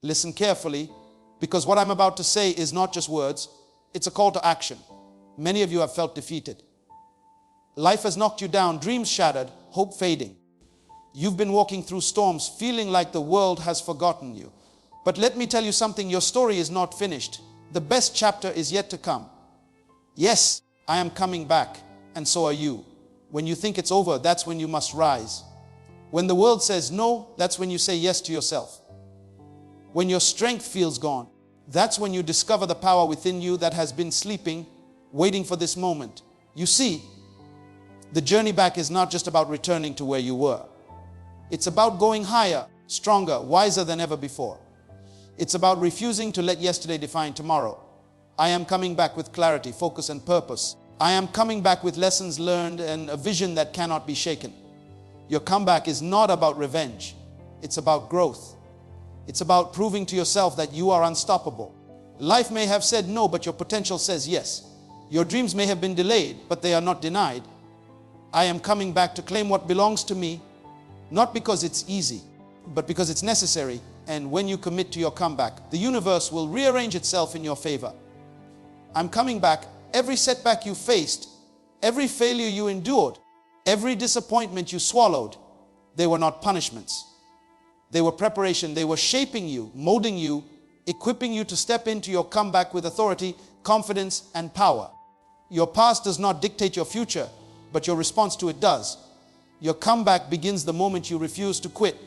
Listen carefully, because what I'm about to say is not just words, it's a call to action. Many of you have felt defeated. Life has knocked you down, dreams shattered, hope fading. You've been walking through storms, feeling like the world has forgotten you. But let me tell you something, your story is not finished. The best chapter is yet to come. Yes, I am coming back, and so are you. When you think it's over, that's when you must rise. When the world says no, that's when you say yes to yourself. When your strength feels gone, that's when you discover the power within you that has been sleeping, waiting for this moment. You see, the journey back is not just about returning to where you were. It's about going higher, stronger, wiser than ever before. It's about refusing to let yesterday define tomorrow. I am coming back with clarity, focus, and purpose. I am coming back with lessons learned and a vision that cannot be shaken. Your comeback is not about revenge. It's about growth. It's about proving to yourself that you are unstoppable. Life may have said no, but your potential says yes. Your dreams may have been delayed, but they are not denied. I am coming back to claim what belongs to me, not because it's easy, but because it's necessary. And when you commit to your comeback, the universe will rearrange itself in your favor. I'm coming back. Every setback you faced, every failure you endured, every disappointment you swallowed, they were not punishments. They were preparation. They were shaping you, molding you, equipping you to step into your comeback with authority, confidence, and power. Your past does not dictate your future, but your response to it does. Your comeback begins the moment you refuse to quit.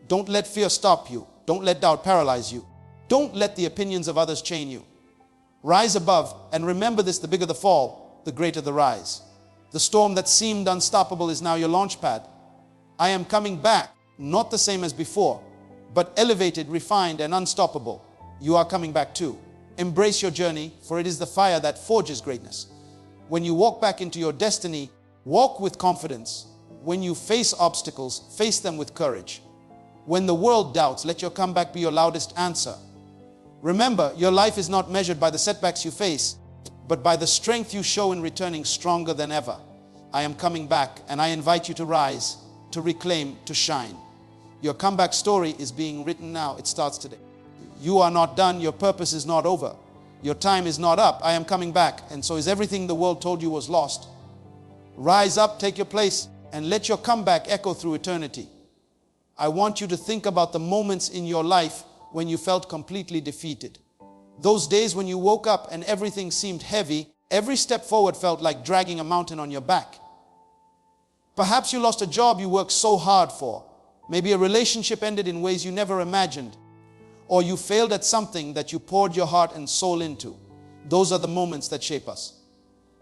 Don't let fear stop you. Don't let doubt paralyze you. Don't let the opinions of others chain you. Rise above, and remember this, the bigger the fall, the greater the rise. The storm that seemed unstoppable is now your launch pad. I am coming back, not the same as before, but elevated, refined, and unstoppable. You are coming back too. Embrace your journey, for it is the fire that forges greatness. When you walk back into your destiny, walk with confidence. When you face obstacles, face them with courage. When the world doubts, let your comeback be your loudest answer. Remember, your life is not measured by the setbacks you face, but by the strength you show in returning stronger than ever. I am coming back, and I invite you to rise, to reclaim, to shine. Your comeback story is being written now. It starts today. You are not done. Your purpose is not over. Your time is not up. I am coming back, and so is everything the world told you was lost. Rise up, take your place, and let your comeback echo through eternity. I want you to think about the moments in your life when you felt completely defeated. Those days when you woke up and everything seemed heavy, every step forward felt like dragging a mountain on your back. Perhaps you lost a job you worked so hard for. Maybe a relationship ended in ways you never imagined. Or you failed at something that you poured your heart and soul into. Those are the moments that shape us.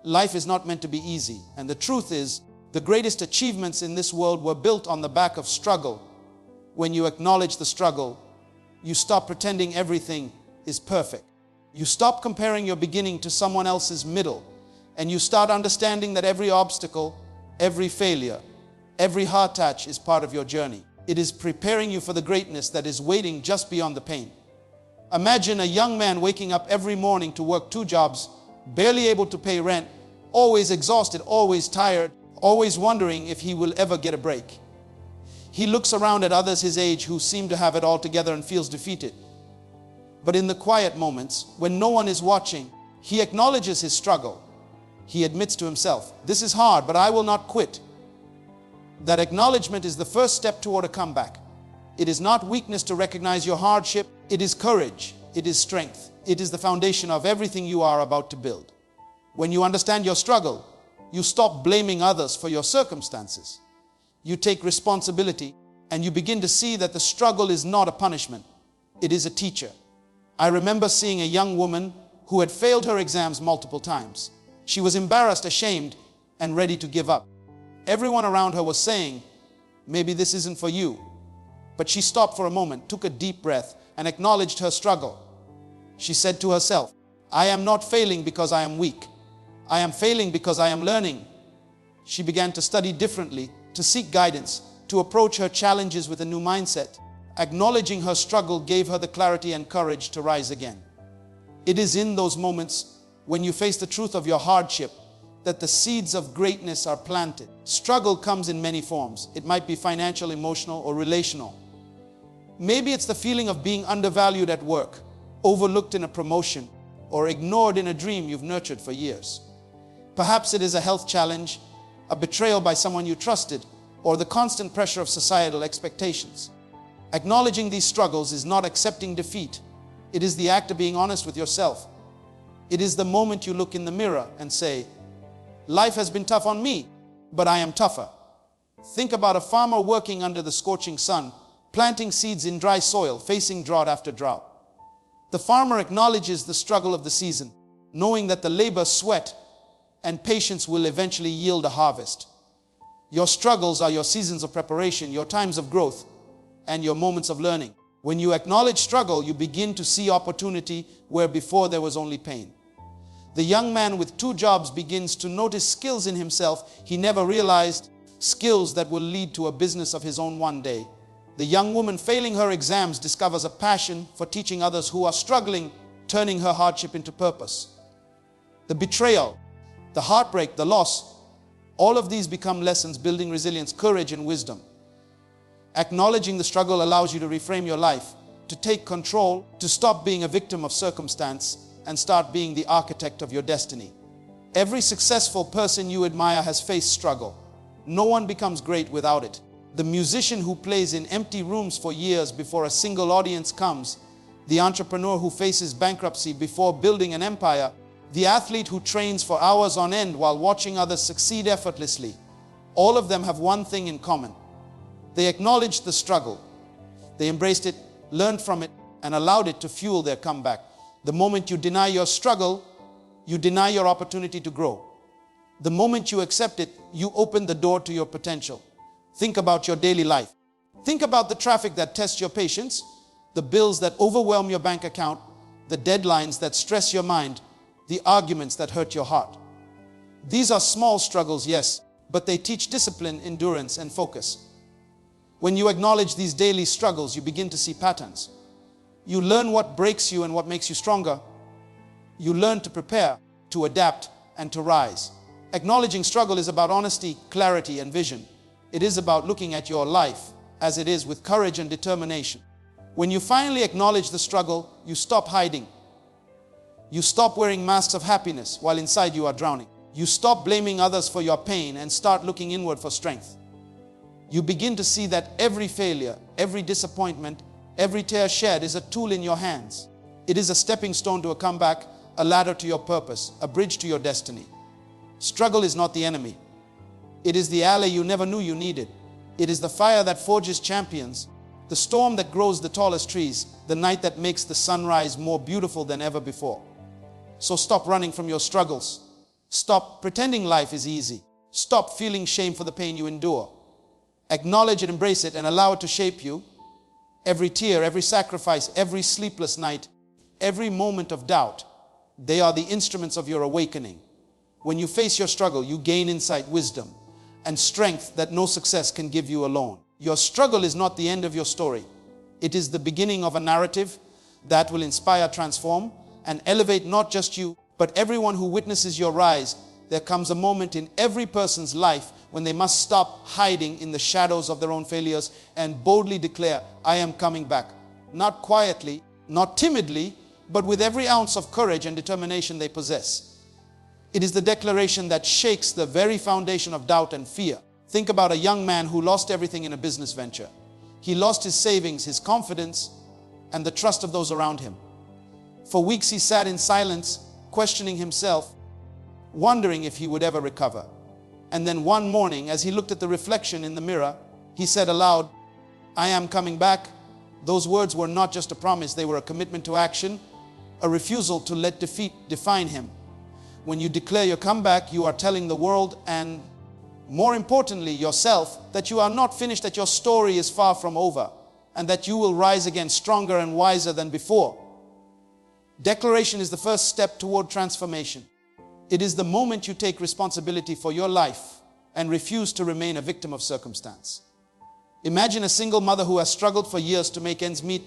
Life is not meant to be easy. And the truth is, the greatest achievements in this world were built on the back of struggle. When you acknowledge the struggle, you stop pretending everything is perfect. You stop comparing your beginning to someone else's middle, and you start understanding that every obstacle, every failure, every heart touch is part of your journey. It is preparing you for the greatness that is waiting just beyond the pain. Imagine a young man waking up every morning to work 2 jobs, barely able to pay rent, always exhausted, always tired, always wondering if he will ever get a break. He looks around at others his age who seem to have it all together and feels defeated. But in the quiet moments, when no one is watching, he acknowledges his struggle. He admits to himself, "This is hard, but I will not quit." That acknowledgement is the first step toward a comeback. It is not weakness to recognize your hardship. It is courage. It is strength. It is the foundation of everything you are about to build. When you understand your struggle, you stop blaming others for your circumstances. You take responsibility, and you begin to see that the struggle is not a punishment. It is a teacher. I remember seeing a young woman who had failed her exams multiple times. She was embarrassed, ashamed, and ready to give up. Everyone around her was saying, "Maybe this isn't for you." But she stopped for a moment, took a deep breath, and acknowledged her struggle. She said to herself, "I am not failing because I am weak. I am failing because I am learning." She began to study differently, to seek guidance, to approach her challenges with a new mindset. Acknowledging her struggle gave her the clarity and courage to rise again. It is in those moments when you face the truth of your hardship that the seeds of greatness are planted. Struggle comes in many forms. It might be financial, emotional, or relational. Maybe it's the feeling of being undervalued at work, overlooked in a promotion, or ignored in a dream you've nurtured for years. Perhaps it is a health challenge, a betrayal by someone you trusted, or the constant pressure of societal expectations. Acknowledging these struggles is not accepting defeat. It is the act of being honest with yourself. It is the moment you look in the mirror and say, life has been tough on me, but I am tougher. Think about a farmer working under the scorching sun, planting seeds in dry soil, facing drought after drought. The farmer acknowledges the struggle of the season, knowing that the labor, sweat, and patience will eventually yield a harvest. Your struggles are your seasons of preparation, your times of growth, and your moments of learning. When you acknowledge struggle, you begin to see opportunity where before there was only pain. The young man with 2 jobs begins to notice skills in himself he never realized, skills that will lead to a business of his own one day. The young woman failing her exams discovers a passion for teaching others who are struggling, turning her hardship into purpose. The betrayal, the heartbreak, the loss, all of these become lessons building resilience, courage, and wisdom. Acknowledging the struggle allows you to reframe your life, to take control, to stop being a victim of circumstance, and start being the architect of your destiny. Every successful person you admire has faced struggle. No one becomes great without it. The musician who plays in empty rooms for years before a single audience comes, the entrepreneur who faces bankruptcy before building an empire, the athlete who trains for hours on end while watching others succeed effortlessly, all of them have one thing in common. They acknowledged the struggle. They embraced it, learned from it, and allowed it to fuel their comeback. The moment you deny your struggle, you deny your opportunity to grow. The moment you accept it, you open the door to your potential. Think about your daily life. Think about the traffic that tests your patience, the bills that overwhelm your bank account, the deadlines that stress your mind, the arguments that hurt your heart. These are small struggles, yes, but they teach discipline, endurance, and focus. When you acknowledge these daily struggles, you begin to see patterns. You learn what breaks you and what makes you stronger. You learn to prepare, to adapt, and to rise. Acknowledging struggle is about honesty, clarity, and vision. It is about looking at your life as it is with courage and determination. When you finally acknowledge the struggle, you stop hiding. You stop wearing masks of happiness while inside you are drowning. You stop blaming others for your pain and start looking inward for strength. You begin to see that every failure, every disappointment, every tear shed is a tool in your hands. It is a stepping stone to a comeback, a ladder to your purpose, a bridge to your destiny. Struggle is not the enemy. It is the ally you never knew you needed. It is the fire that forges champions, the storm that grows the tallest trees, the night that makes the sunrise more beautiful than ever before. So stop running from your struggles. Stop pretending life is easy. Stop feeling shame for the pain you endure. Acknowledge it, embrace it, and allow it to shape you. Every tear, every sacrifice, every sleepless night, every moment of doubt, they are the instruments of your awakening. When you face your struggle, you gain insight, wisdom, and strength that no success can give you alone. Your struggle is not the end of your story. It is the beginning of a narrative that will inspire, transform, and elevate not just you, but everyone who witnesses your rise. There comes a moment in every person's life when they must stop hiding in the shadows of their own failures and boldly declare, I am coming back. Not quietly, not timidly, but with every ounce of courage and determination they possess. It is the declaration that shakes the very foundation of doubt and fear. Think about a young man who lost everything in a business venture. He lost his savings, his confidence, and the trust of those around him. For weeks he sat in silence, questioning himself, wondering if he would ever recover. And then one morning, as he looked at the reflection in the mirror, he said aloud, I am coming back. Those words were not just a promise, they were a commitment to action, a refusal to let defeat define him. When you declare your comeback, you are telling the world and, more importantly, yourself, that you are not finished, that your story is far from over, and that you will rise again stronger and wiser than before. Declaration is the first step toward transformation. It is the moment you take responsibility for your life and refuse to remain a victim of circumstance. Imagine a single mother who has struggled for years to make ends meet,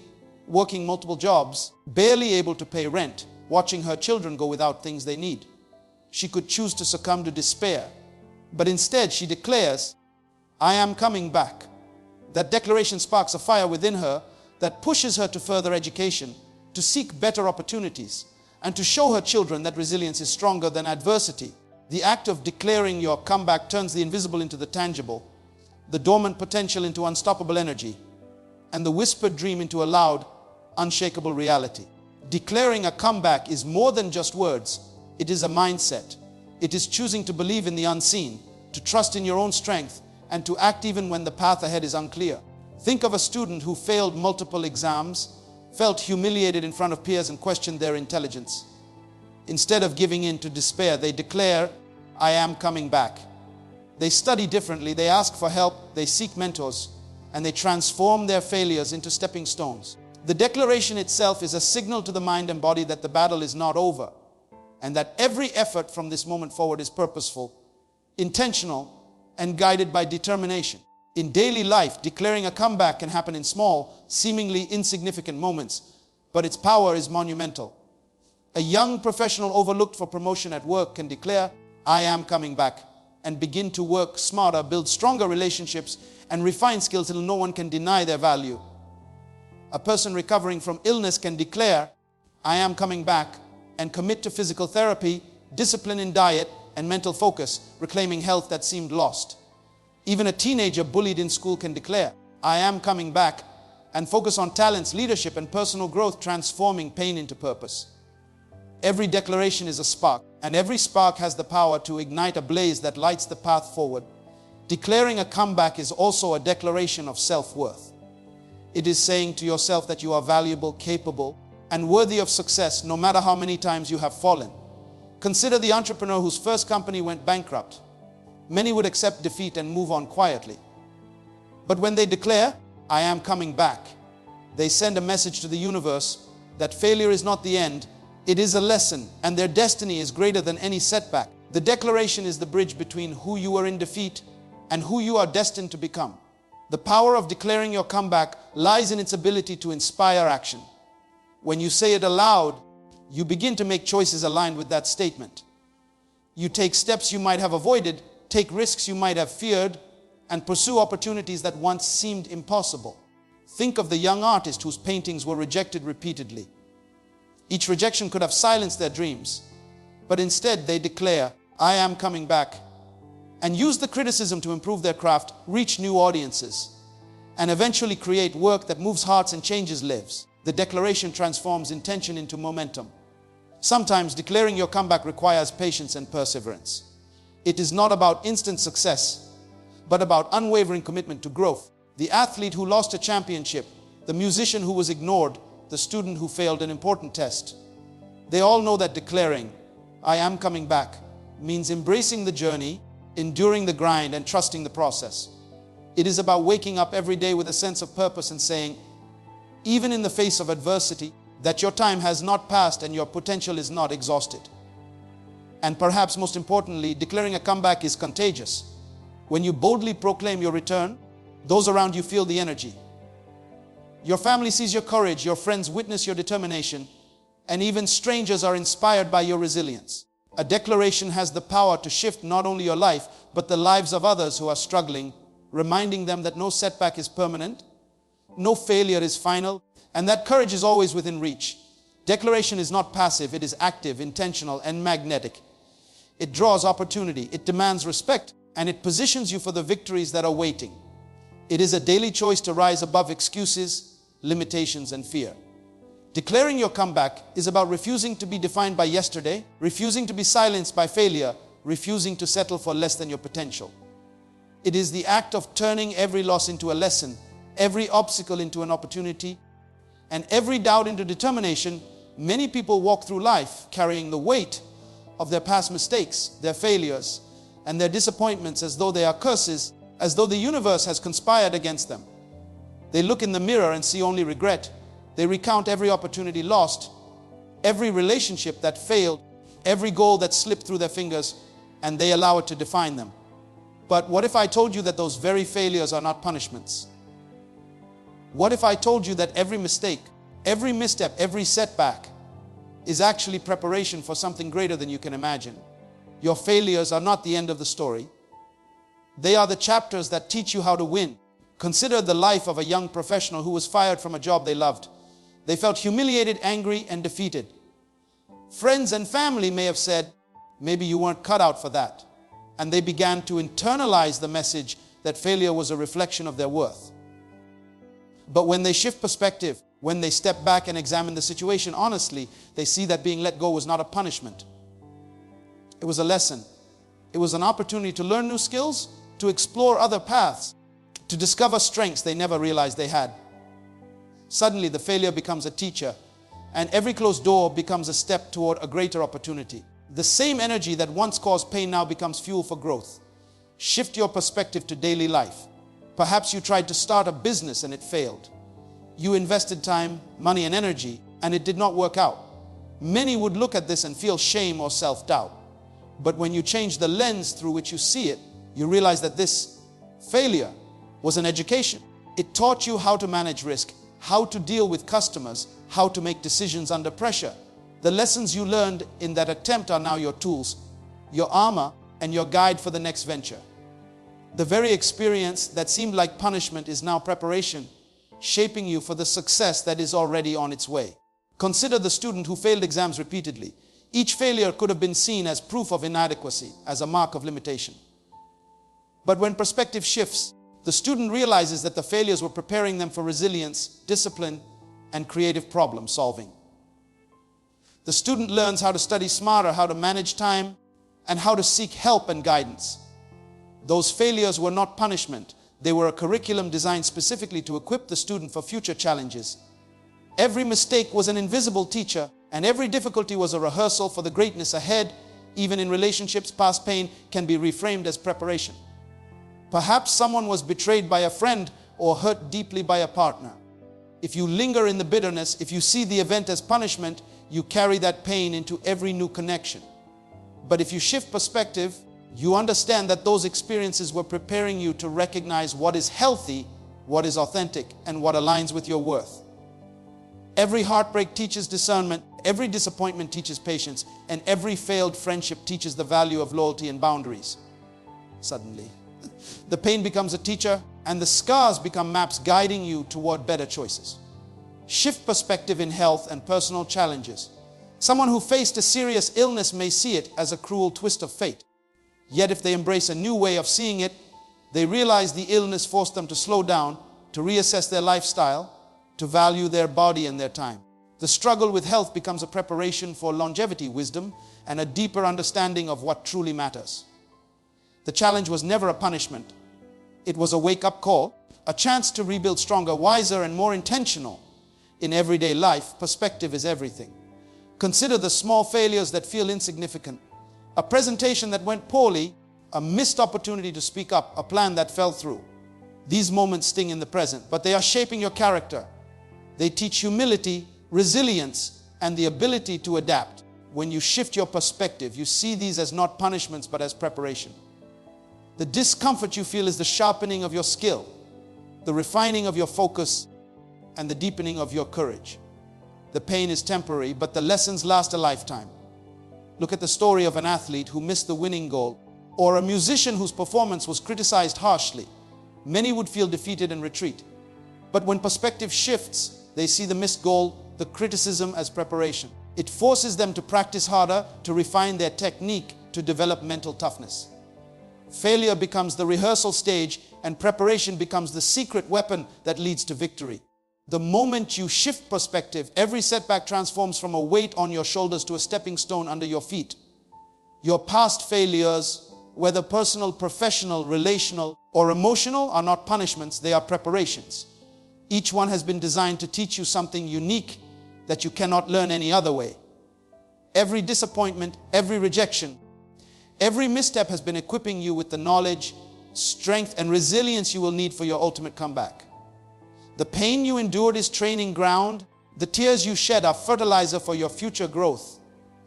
working multiple jobs, barely able to pay rent, watching her children go without things they need. She could choose to succumb to despair, but instead she declares, I am coming back. That declaration sparks a fire within her that pushes her to further education, to seek better opportunities, and to show her children that resilience is stronger than adversity. The act of declaring your comeback turns the invisible into the tangible, the dormant potential into unstoppable energy, and the whispered dream into a loud, unshakable reality. Declaring a comeback is more than just words. It is a mindset. It is choosing to believe in the unseen, to trust in your own strength, and to act even when the path ahead is unclear. Think of a student who failed multiple exams, felt humiliated in front of peers, and questioned their intelligence. Instead of giving in to despair, they declare, "I am coming back." They study differently, they ask for help, they seek mentors, and they transform their failures into stepping stones. The declaration itself is a signal to the mind and body that the battle is not over, and that every effort from this moment forward is purposeful, intentional, and guided by determination. In daily life, declaring a comeback can happen in small, seemingly insignificant moments, but its power is monumental. A young professional overlooked for promotion at work can declare, "I am coming back," and begin to work smarter, build stronger relationships, and refine skills until no one can deny their value. A person recovering from illness can declare, "I am coming back," and commit to physical therapy, discipline in diet, and mental focus, reclaiming health that seemed lost. Even a teenager bullied in school can declare, "I am coming back," and focus on talents, leadership, and personal growth, transforming pain into purpose. Every declaration is a spark, and every spark has the power to ignite a blaze that lights the path forward. Declaring a comeback is also a declaration of self-worth. It is saying to yourself that you are valuable, capable, and worthy of success no matter how many times you have fallen. Consider the entrepreneur whose first company went bankrupt. Many would accept defeat and move on quietly. But when they declare, "I am coming back," they send a message to the universe that failure is not the end, it is a lesson, and their destiny is greater than any setback. The declaration is the bridge between who you were in defeat and who you are destined to become. The power of declaring your comeback lies in its ability to inspire action. When you say it aloud, you begin to make choices aligned with that statement. You take steps you might have avoided, take risks you might have feared, and pursue opportunities that once seemed impossible. Think of the young artist whose paintings were rejected repeatedly. Each rejection could have silenced their dreams, but instead they declare, "I am coming back," and use the criticism to improve their craft, reach new audiences, and eventually create work that moves hearts and changes lives. The declaration transforms intention into momentum. Sometimes declaring your comeback requires patience and perseverance. It is not about instant success, but about unwavering commitment to growth. The athlete who lost a championship, the musician who was ignored, the student who failed an important test. They all know that declaring, "I am coming back," means embracing the journey, enduring the grind, and trusting the process. It is about waking up every day with a sense of purpose and saying, even in the face of adversity, that your time has not passed and your potential is not exhausted. And perhaps most importantly, declaring a comeback is contagious. When you boldly proclaim your return, those around you feel the energy. Your family sees your courage, your friends witness your determination, and even strangers are inspired by your resilience. A declaration has the power to shift not only your life, but the lives of others who are struggling, reminding them that no setback is permanent, no failure is final, and that courage is always within reach. Declaration is not passive, it is active, intentional, and magnetic. It draws opportunity, it demands respect, and it positions you for the victories that are waiting. It is a daily choice to rise above excuses, limitations, and fear. Declaring your comeback is about refusing to be defined by yesterday, refusing to be silenced by failure, refusing to settle for less than your potential. It is the act of turning every loss into a lesson, every obstacle into an opportunity, and every doubt into determination. Many people walk through life carrying the weight of their past mistakes, their failures, and their disappointments as though they are curses, as though the universe has conspired against them. They look in the mirror and see only regret. They recount every opportunity lost, every relationship that failed, every goal that slipped through their fingers, and they allow it to define them. But what if I told you that those very failures are not punishments? What if I told you that every mistake, every misstep, every setback is actually preparation for something greater than you can imagine? Your failures are not the end of the story. They are the chapters that teach you how to win. Consider the life of a young professional who was fired from a job they loved. They felt humiliated, angry, and defeated. Friends and family may have said, maybe you weren't cut out for that. And they began to internalize the message that failure was a reflection of their worth. But when they shift perspective, when they step back and examine the situation honestly, they see that being let go was not a punishment. It was a lesson. It was an opportunity to learn new skills, to explore other paths, to discover strengths they never realized they had. Suddenly, the failure becomes a teacher, and every closed door becomes a step toward a greater opportunity. The same energy that once caused pain now becomes fuel for growth. Shift your perspective to daily life. Perhaps you tried to start a business and it failed. You invested time, money, and energy, and it did not work out. Many would look at this and feel shame or self-doubt. But when you change the lens through which you see it, you realize that this failure was an education. It taught you how to manage risk, how to deal with customers, how to make decisions under pressure. The lessons you learned in that attempt are now your tools, your armor, and your guide for the next venture. The very experience that seemed like punishment is now preparation, shaping you for the success that is already on its way. Consider the student who failed exams repeatedly. Each failure could have been seen as proof of inadequacy, as a mark of limitation. But when perspective shifts, the student realizes that the failures were preparing them for resilience, discipline, and creative problem solving. The student learns how to study smarter, how to manage time, and how to seek help and guidance. Those failures were not punishment. They were a curriculum designed specifically to equip the student for future challenges. Every mistake was an invisible teacher, and every difficulty was a rehearsal for the greatness ahead. Even in relationships, past pain can be reframed as preparation. Perhaps someone was betrayed by a friend or hurt deeply by a partner. If you linger in the bitterness, if you see the event as punishment, you carry that pain into every new connection. But if you shift perspective, you understand that those experiences were preparing you to recognize what is healthy, what is authentic, and what aligns with your worth. Every heartbreak teaches discernment, every disappointment teaches patience, and every failed friendship teaches the value of loyalty and boundaries. Suddenly, the pain becomes a teacher, and the scars become maps guiding you toward better choices. Shift perspective in health and personal challenges. Someone who faced a serious illness may see it as a cruel twist of fate. Yet if they embrace a new way of seeing it, they realize the illness forced them to slow down, to reassess their lifestyle, to value their body and their time. The struggle with health becomes a preparation for longevity, wisdom, and a deeper understanding of what truly matters. The challenge was never a punishment. It was a wake-up call, a chance to rebuild stronger, wiser, and more intentional. In everyday life, perspective is everything. Consider the small failures that feel insignificant. A presentation that went poorly, a missed opportunity to speak up, a plan that fell through. These moments sting in the present, but they are shaping your character. They teach humility, resilience, and the ability to adapt. When you shift your perspective, you see these as not punishments, but as preparation. The discomfort you feel is the sharpening of your skill, the refining of your focus, and the deepening of your courage. The pain is temporary, but the lessons last a lifetime. Look at the story of an athlete who missed the winning goal, or a musician whose performance was criticized harshly. Many would feel defeated and retreat. But when perspective shifts, they see the missed goal, the criticism, as preparation. It forces them to practice harder, to refine their technique, to develop mental toughness. Failure becomes the rehearsal stage, and preparation becomes the secret weapon that leads to victory. The moment you shift perspective, every setback transforms from a weight on your shoulders to a stepping stone under your feet. Your past failures, whether personal, professional, relational, or emotional, are not punishments, they are preparations. Each one has been designed to teach you something unique that you cannot learn any other way. Every disappointment, every rejection, every misstep has been equipping you with the knowledge, strength, and resilience you will need for your ultimate comeback. The pain you endured is training ground. The tears you shed are fertilizer for your future growth.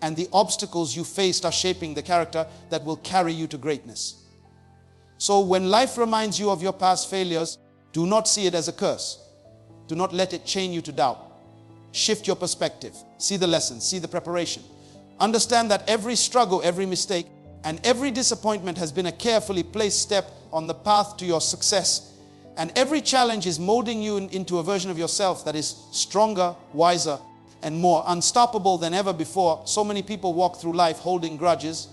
And the obstacles you faced are shaping the character that will carry you to greatness. So when life reminds you of your past failures, do not see it as a curse. Do not let it chain you to doubt. Shift your perspective. See the lessons, see the preparation. Understand that every struggle, every mistake, and every disappointment has been a carefully placed step on the path to your success. And every challenge is molding you into a version of yourself that is stronger, wiser, and more unstoppable than ever before. So many people walk through life holding grudges,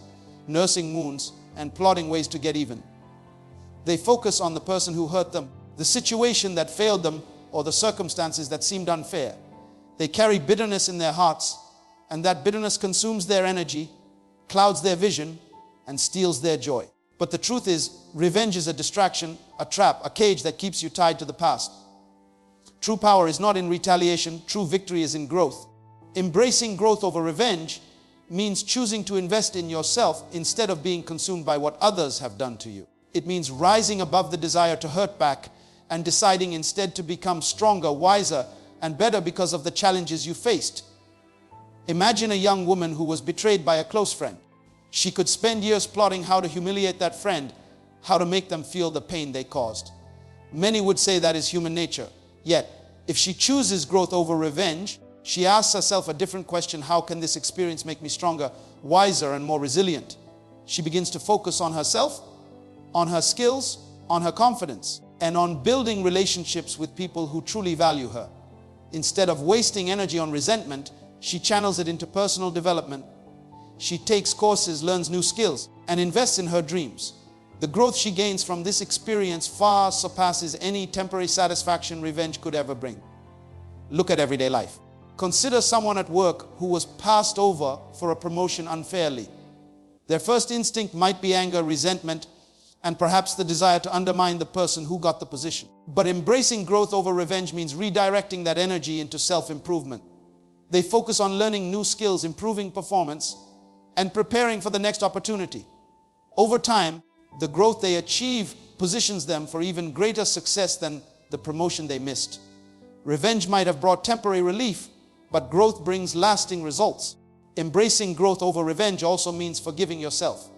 nursing wounds, and plotting ways to get even. They focus on the person who hurt them, the situation that failed them, or the circumstances that seemed unfair. They carry bitterness in their hearts, and that bitterness consumes their energy, clouds their vision, and steals their joy. But the truth is, revenge is a distraction, a trap, a cage that keeps you tied to the past. True power is not in retaliation. True victory is in growth. Embracing growth over revenge means choosing to invest in yourself instead of being consumed by what others have done to you. It means rising above the desire to hurt back and deciding instead to become stronger, wiser, and better because of the challenges you faced. Imagine a young woman who was betrayed by a close friend. She could spend years plotting how to humiliate that friend, how to make them feel the pain they caused. Many would say that is human nature. Yet, if she chooses growth over revenge, she asks herself a different question: how can this experience make me stronger, wiser, and more resilient? She begins to focus on herself, on her skills, on her confidence, and on building relationships with people who truly value her. Instead of wasting energy on resentment, she channels it into personal development. She takes courses, learns new skills, and invests in her dreams. The growth she gains from this experience far surpasses any temporary satisfaction revenge could ever bring. Look at everyday life. Consider someone at work who was passed over for a promotion unfairly. Their first instinct might be anger, resentment, and perhaps the desire to undermine the person who got the position. But embracing growth over revenge means redirecting that energy into self-improvement. They focus on learning new skills, improving performance, and preparing for the next opportunity. Over time, the growth they achieve positions them for even greater success than the promotion they missed. Revenge might have brought temporary relief, but growth brings lasting results. Embracing growth over revenge also means forgiving yourself.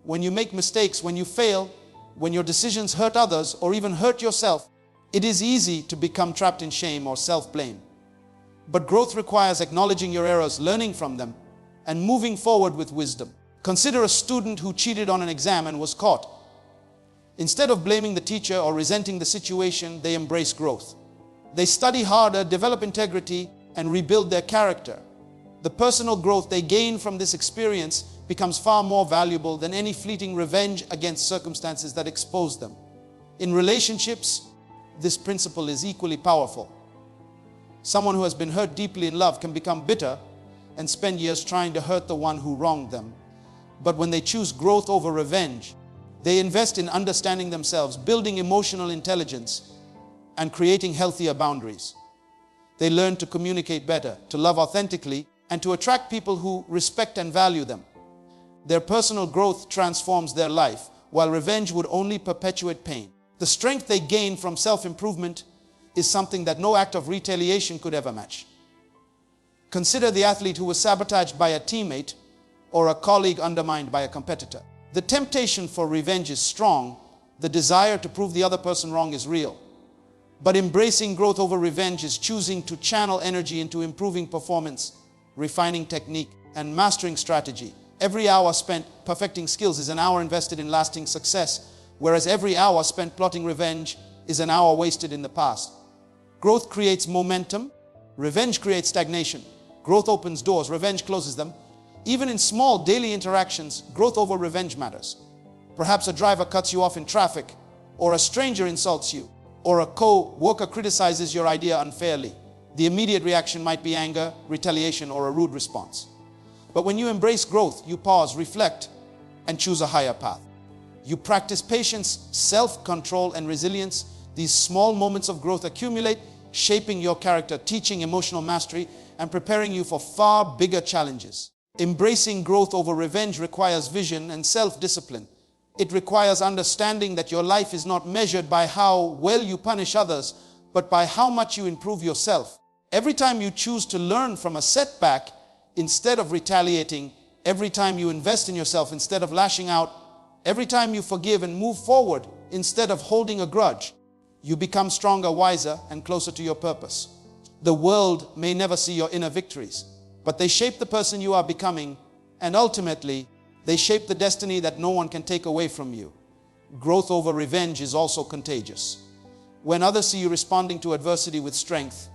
When you make mistakes, when you fail, when your decisions hurt others or even hurt yourself, it is easy to become trapped in shame or self-blame. But growth requires acknowledging your errors, learning from them, and moving forward with wisdom. Consider a student who cheated on an exam and was caught. Instead of blaming the teacher or resenting the situation, they embrace growth. They study harder, develop integrity, and rebuild their character. The personal growth they gain from this experience becomes far more valuable than any fleeting revenge against circumstances that expose them. In relationships, this principle is equally powerful. Someone who has been hurt deeply in love can become bitter and spend years trying to hurt the one who wronged them. But when they choose growth over revenge, they invest in understanding themselves, building emotional intelligence, and creating healthier boundaries. They learn to communicate better, to love authentically, and to attract people who respect and value them. Their personal growth transforms their life, while revenge would only perpetuate pain. The strength they gain from self-improvement is something that no act of retaliation could ever match. Consider the athlete who was sabotaged by a teammate or a colleague undermined by a competitor. The temptation for revenge is strong. The desire to prove the other person wrong is real. But embracing growth over revenge is choosing to channel energy into improving performance, refining technique, and mastering strategy. Every hour spent perfecting skills is an hour invested in lasting success, whereas every hour spent plotting revenge is an hour wasted in the past. Growth creates momentum. Revenge creates stagnation. Growth opens doors. Revenge closes them. Even in small daily interactions, growth over revenge matters. Perhaps a driver cuts you off in traffic, or a stranger insults you, or a co-worker criticizes your idea unfairly. The immediate reaction might be anger, retaliation, or a rude response. But when you embrace growth, you pause, reflect, and choose a higher path. You practice patience, self-control, and resilience. These small moments of growth accumulate, shaping your character, teaching emotional mastery, and preparing you for far bigger challenges. Embracing growth over revenge requires vision and self-discipline. It requires understanding that your life is not measured by how well you punish others, but by how much you improve yourself. Every time you choose to learn from a setback instead of retaliating, every time you invest in yourself instead of lashing out, every time you forgive and move forward instead of holding a grudge, you become stronger, wiser, and closer to your purpose. The world may never see your inner victories, but they shape the person you are becoming, and ultimately, they shape the destiny that no one can take away from you. Growth over revenge is also contagious. When others see you responding to adversity with strength,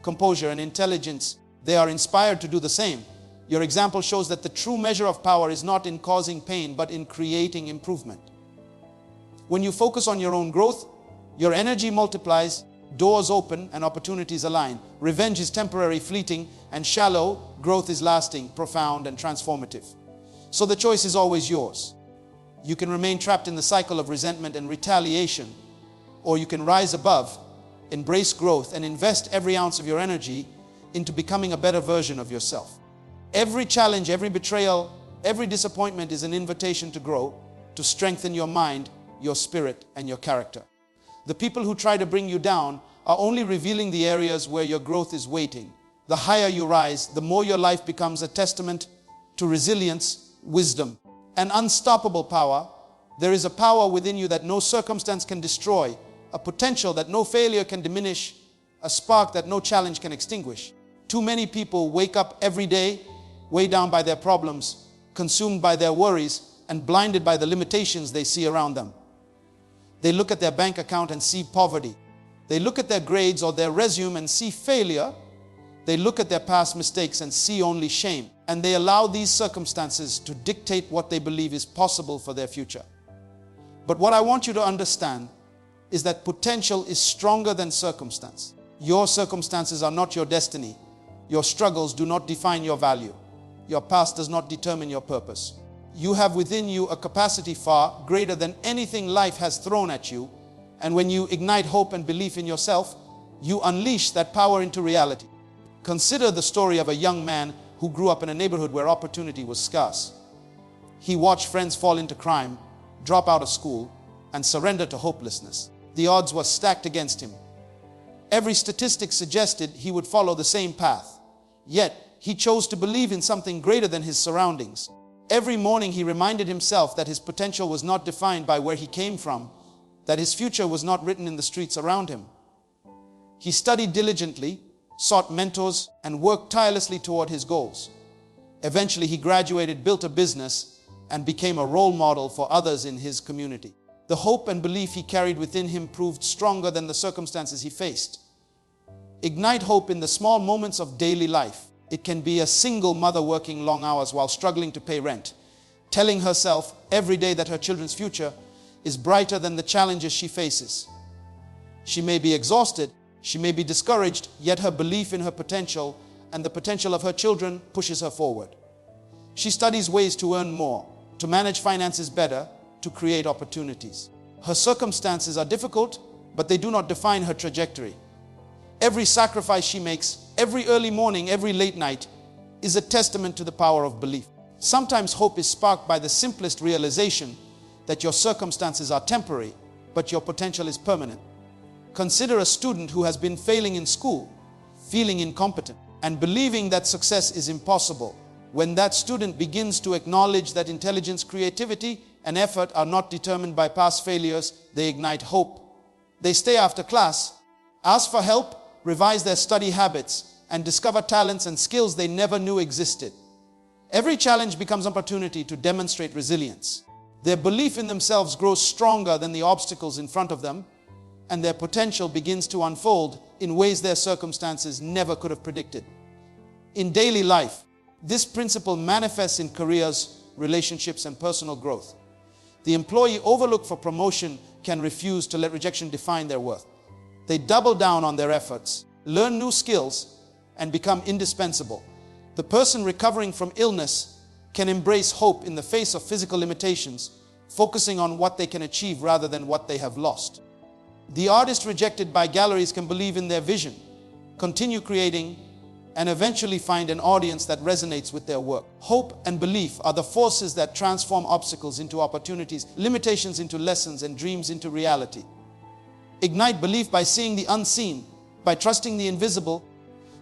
composure, and intelligence, they are inspired to do the same. Your example shows that the true measure of power is not in causing pain, but in creating improvement. When you focus on your own growth, your energy multiplies, doors open, and opportunities align. Revenge is temporary, fleeting, and shallow. Growth is lasting, profound, and transformative. So the choice is always yours. You can remain trapped in the cycle of resentment and retaliation, or you can rise above, embrace growth, and invest every ounce of your energy into becoming a better version of yourself. Every challenge, every betrayal, every disappointment is an invitation to grow, to strengthen your mind, your spirit, and your character. The people who try to bring you down are only revealing the areas where your growth is waiting. The higher you rise, the more your life becomes a testament to resilience, wisdom, and unstoppable power. There is a power within you that no circumstance can destroy, a potential that no failure can diminish, a spark that no challenge can extinguish. Too many people wake up every day weighed down by their problems, consumed by their worries, and blinded by the limitations they see around them. They look at their bank account and see poverty. They look at their grades or their resume and see failure. They look at their past mistakes and see only shame. And they allow these circumstances to dictate what they believe is possible for their future. But what I want you to understand is that potential is stronger than circumstance. Your circumstances are not your destiny. Your struggles do not define your value. Your past does not determine your purpose. You have within you a capacity far greater than anything life has thrown at you. And when you ignite hope and belief in yourself, you unleash that power into reality. Consider the story of a young man who grew up in a neighborhood where opportunity was scarce. He watched friends fall into crime, drop out of school, and surrender to hopelessness. The odds were stacked against him. Every statistic suggested he would follow the same path. Yet, he chose to believe in something greater than his surroundings. Every morning he reminded himself that his potential was not defined by where he came from, that his future was not written in the streets around him. He studied diligently, sought mentors, and worked tirelessly toward his goals. Eventually he graduated, built a business, and became a role model for others in his community. The hope and belief he carried within him proved stronger than the circumstances he faced. Ignite hope in the small moments of daily life. It can be a single mother working long hours while struggling to pay rent, telling herself every day that her children's future is brighter than the challenges she faces. She may be exhausted, she may be discouraged, yet her belief in her potential and the potential of her children pushes her forward. She studies ways to earn more, to manage finances better, to create opportunities. Her circumstances are difficult, but they do not define her trajectory. Every sacrifice she makes, every early morning, every late night, is a testament to the power of belief. Sometimes hope is sparked by the simplest realization that your circumstances are temporary, but your potential is permanent. Consider a student who has been failing in school, feeling incompetent, and believing that success is impossible. When that student begins to acknowledge that intelligence, creativity, and effort are not determined by past failures, they ignite hope. They stay after class, ask for help, revise their study habits, and discover talents and skills they never knew existed. Every challenge becomes an opportunity to demonstrate resilience. Their belief in themselves grows stronger than the obstacles in front of them, and their potential begins to unfold in ways their circumstances never could have predicted. In daily life, this principle manifests in careers, relationships, and personal growth. The employee overlooked for promotion can refuse to let rejection define their worth. They double down on their efforts, learn new skills, and become indispensable. The person recovering from illness can embrace hope in the face of physical limitations, focusing on what they can achieve rather than what they have lost. The artist rejected by galleries can believe in their vision, continue creating, and eventually find an audience that resonates with their work. Hope and belief are the forces that transform obstacles into opportunities, limitations into lessons, and dreams into reality. Ignite belief by seeing the unseen, by trusting the invisible,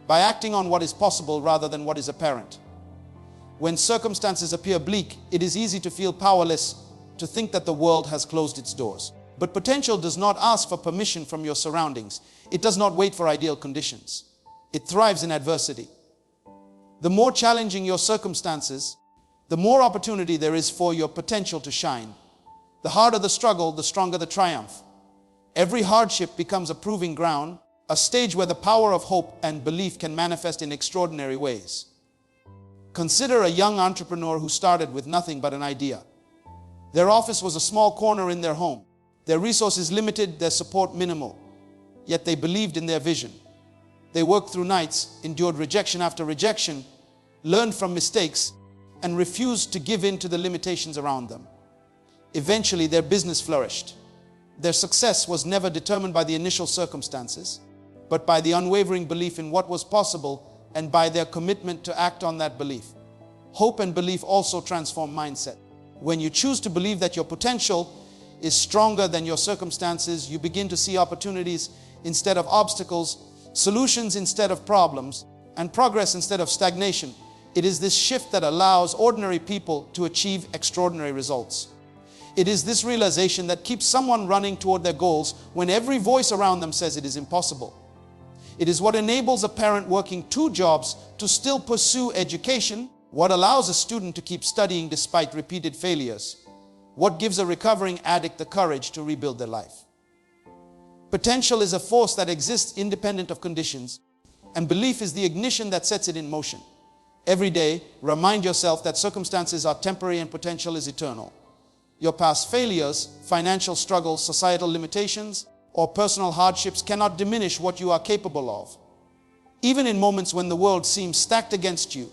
by acting on what is possible rather than what is apparent. When circumstances appear bleak, it is easy to feel powerless, to think that the world has closed its doors. But potential does not ask for permission from your surroundings. It does not wait for ideal conditions. It thrives in adversity. The more challenging your circumstances, the more opportunity there is for your potential to shine. The harder the struggle, the stronger the triumph. Every hardship becomes a proving ground, a stage where the power of hope and belief can manifest in extraordinary ways. Consider a young entrepreneur who started with nothing but an idea. Their office was a small corner in their home. Their resources limited, their support minimal. Yet they believed in their vision. They worked through nights, endured rejection after rejection, learned from mistakes, and refused to give in to the limitations around them. Eventually, their business flourished. Their success was never determined by the initial circumstances, but by the unwavering belief in what was possible and by their commitment to act on that belief. Hope and belief also transform mindset. When you choose to believe that your potential is stronger than your circumstances, you begin to see opportunities instead of obstacles, solutions instead of problems, and progress instead of stagnation. It is this shift that allows ordinary people to achieve extraordinary results. It is this realization that keeps someone running toward their goals when every voice around them says it is impossible. It is what enables a parent working 2 jobs to still pursue education, what allows a student to keep studying despite repeated failures, what gives a recovering addict the courage to rebuild their life. Potential is a force that exists independent of conditions, and belief is the ignition that sets it in motion. Every day, remind yourself that circumstances are temporary and potential is eternal. Your past failures, financial struggles, societal limitations, or personal hardships cannot diminish what you are capable of. Even in moments when the world seems stacked against you,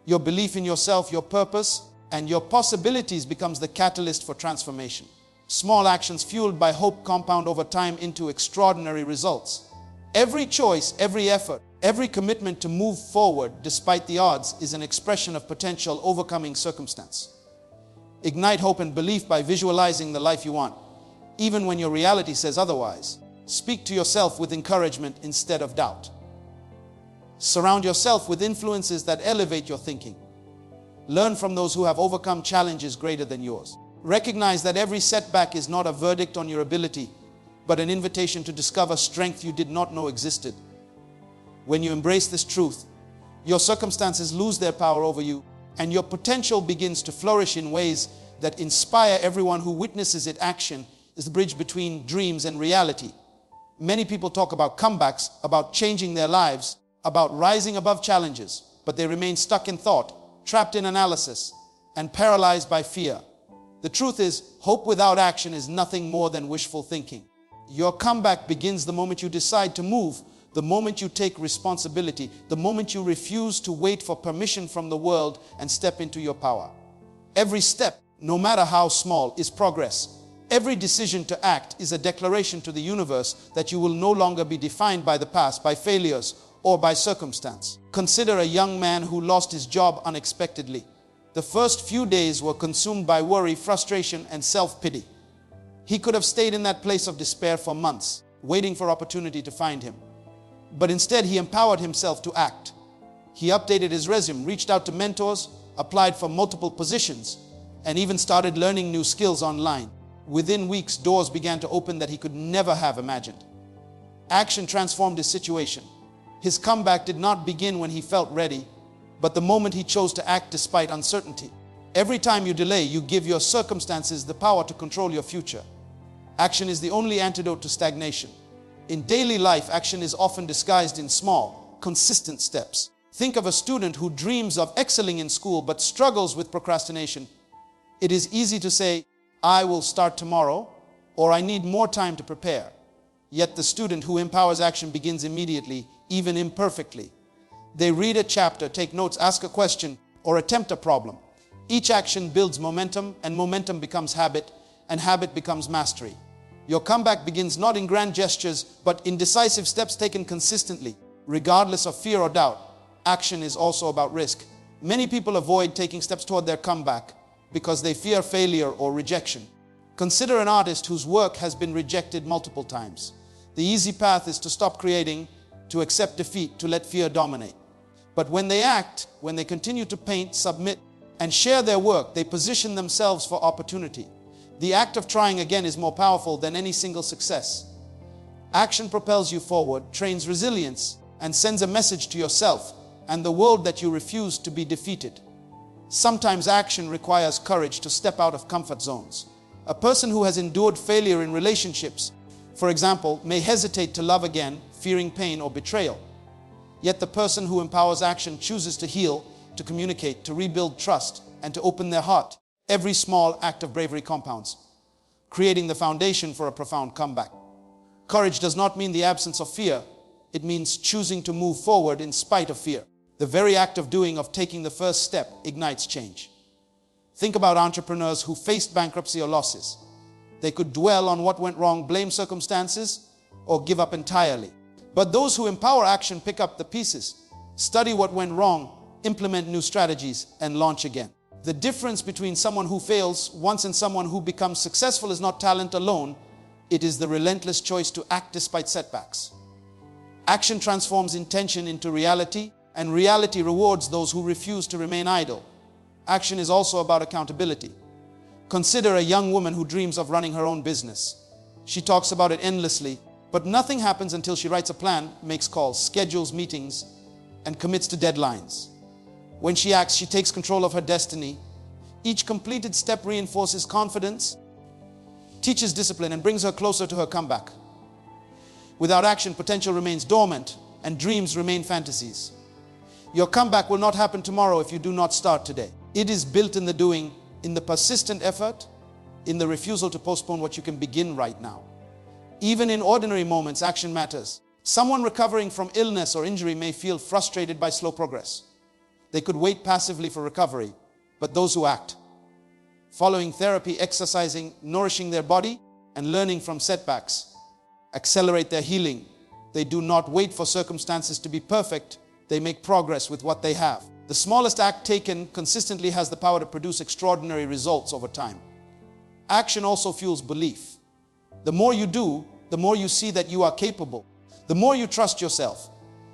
your belief in yourself, your purpose, and your possibilities becomes the catalyst for transformation. Small actions fueled by hope compound over time into extraordinary results. Every choice, every effort, every commitment to move forward despite the odds is an expression of potential overcoming circumstance. Ignite hope and belief by visualizing the life you want, even when your reality says otherwise. Speak to yourself with encouragement instead of doubt. Surround yourself with influences that elevate your thinking. Learn from those who have overcome challenges greater than yours. Recognize that every setback is not a verdict on your ability, but an invitation to discover strength you did not know existed. When you embrace this truth, your circumstances lose their power over you, and your potential begins to flourish in ways that inspire everyone who witnesses it. Action is the bridge between dreams and reality. Many people talk about comebacks, about changing their lives, about rising above challenges, but they remain stuck in thought, trapped in analysis, and paralyzed by fear. The truth is, hope without action is nothing more than wishful thinking. Your comeback begins the moment you decide to move, the moment you take responsibility, the moment you refuse to wait for permission from the world and step into your power. Every step, no matter how small, is progress. Every decision to act is a declaration to the universe that you will no longer be defined by the past, by failures, or by circumstance. Consider a young man who lost his job unexpectedly. The first few days were consumed by worry, frustration, and self-pity. He could have stayed in that place of despair for months, waiting for opportunity to find him. But instead, he empowered himself to act. He updated his resume, reached out to mentors, applied for multiple positions, and even started learning new skills online. Within weeks, doors began to open that he could never have imagined. Action transformed his situation. His comeback did not begin when he felt ready, but the moment he chose to act despite uncertainty. Every time you delay, you give your circumstances the power to control your future. Action is the only antidote to stagnation. In daily life, action is often disguised in small, consistent steps. Think of a student who dreams of excelling in school but struggles with procrastination. It is easy to say, "I will start tomorrow," or "I need more time to prepare." Yet the student who empowers action begins immediately, even imperfectly. They read a chapter, take notes, ask a question, or attempt a problem. Each action builds momentum, and momentum becomes habit, and habit becomes mastery. Your comeback begins not in grand gestures, but in decisive steps taken consistently, regardless of fear or doubt. Action is also about risk. Many people avoid taking steps toward their comeback because they fear failure or rejection. Consider an artist whose work has been rejected multiple times. The easy path is to stop creating, to accept defeat, to let fear dominate. But when they act, when they continue to paint, submit, and share their work, they position themselves for opportunity. The act of trying again is more powerful than any single success. Action propels you forward, trains resilience, and sends a message to yourself and the world that you refuse to be defeated. Sometimes action requires courage to step out of comfort zones. A person who has endured failure in relationships, for example, may hesitate to love again, fearing pain or betrayal. Yet the person who empowers action chooses to heal, to communicate, to rebuild trust, and to open their heart. Every small act of bravery compounds, creating the foundation for a profound comeback. Courage does not mean the absence of fear. It means choosing to move forward in spite of fear. The very act of taking the first step, ignites change. Think about entrepreneurs who faced bankruptcy or losses. They could dwell on what went wrong, blame circumstances, or give up entirely. But those who empower action pick up the pieces, study what went wrong, implement new strategies, and launch again. The difference between someone who fails once and someone who becomes successful is not talent alone. It is the relentless choice to act despite setbacks. Action transforms intention into reality, and reality rewards those who refuse to remain idle. Action is also about accountability. Consider a young woman who dreams of running her own business. She talks about it endlessly, but nothing happens until she writes a plan, makes calls, schedules meetings, and commits to deadlines. When she acts, she takes control of her destiny. Each completed step reinforces confidence, teaches discipline, and brings her closer to her comeback. Without action, potential remains dormant, and dreams remain fantasies. Your comeback will not happen tomorrow if you do not start today. It is built in the doing, in the persistent effort, in the refusal to postpone what you can begin right now. Even in ordinary moments, action matters. Someone recovering from illness or injury may feel frustrated by slow progress. They could wait passively for recovery, but those who act, following therapy, exercising, nourishing their body, and learning from setbacks, accelerate their healing. They do not wait for circumstances to be perfect. They make progress with what they have. The smallest act taken consistently has the power to produce extraordinary results over time. Action also fuels belief. The more you do, the more you see that you are capable. The more you trust yourself.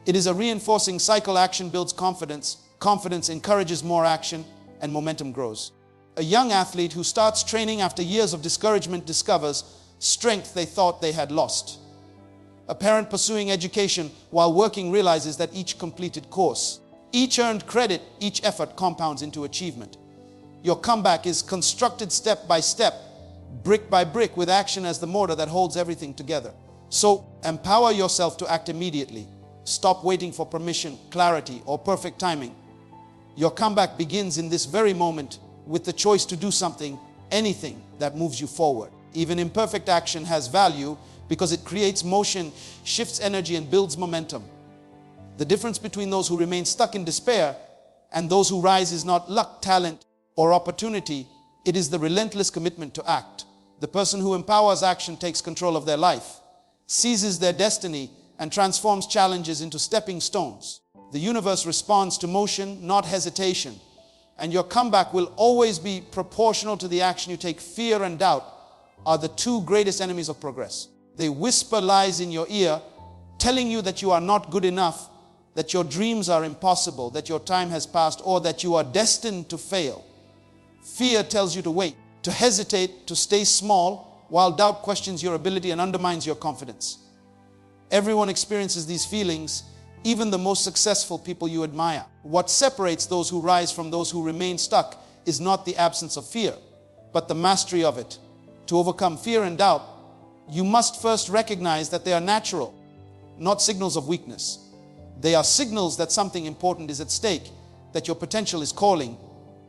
It is a reinforcing cycle. Action builds confidence. Confidence encourages more action, and momentum grows. A young athlete who starts training after years of discouragement discovers strength they thought they had lost. A parent pursuing education while working realizes that each completed course, each earned credit, each effort compounds into achievement. Your comeback is constructed step by step, brick by brick, with action as the mortar that holds everything together. So empower yourself to act immediately. Stop waiting for permission, clarity, or perfect timing. Your comeback begins in this very moment with the choice to do something, anything that moves you forward. Even imperfect action has value because it creates motion, shifts energy, and builds momentum. The difference between those who remain stuck in despair and those who rise is not luck, talent, or opportunity. It is the relentless commitment to act. The person who empowers action takes control of their life, seizes their destiny, and transforms challenges into stepping stones. The universe responds to motion, not hesitation, and your comeback will always be proportional to the action you take. Fear and doubt are the two greatest enemies of progress. They whisper lies in your ear, telling you that you are not good enough, that your dreams are impossible, that your time has passed, or that you are destined to fail. Fear tells you to wait, to hesitate, to stay small, while doubt questions your ability and undermines your confidence. Everyone experiences these feelings, even the most successful people you admire. What separates those who rise from those who remain stuck is not the absence of fear, but the mastery of it. To overcome fear and doubt, you must first recognize that they are natural, not signals of weakness. They are signals that something important is at stake, that your potential is calling,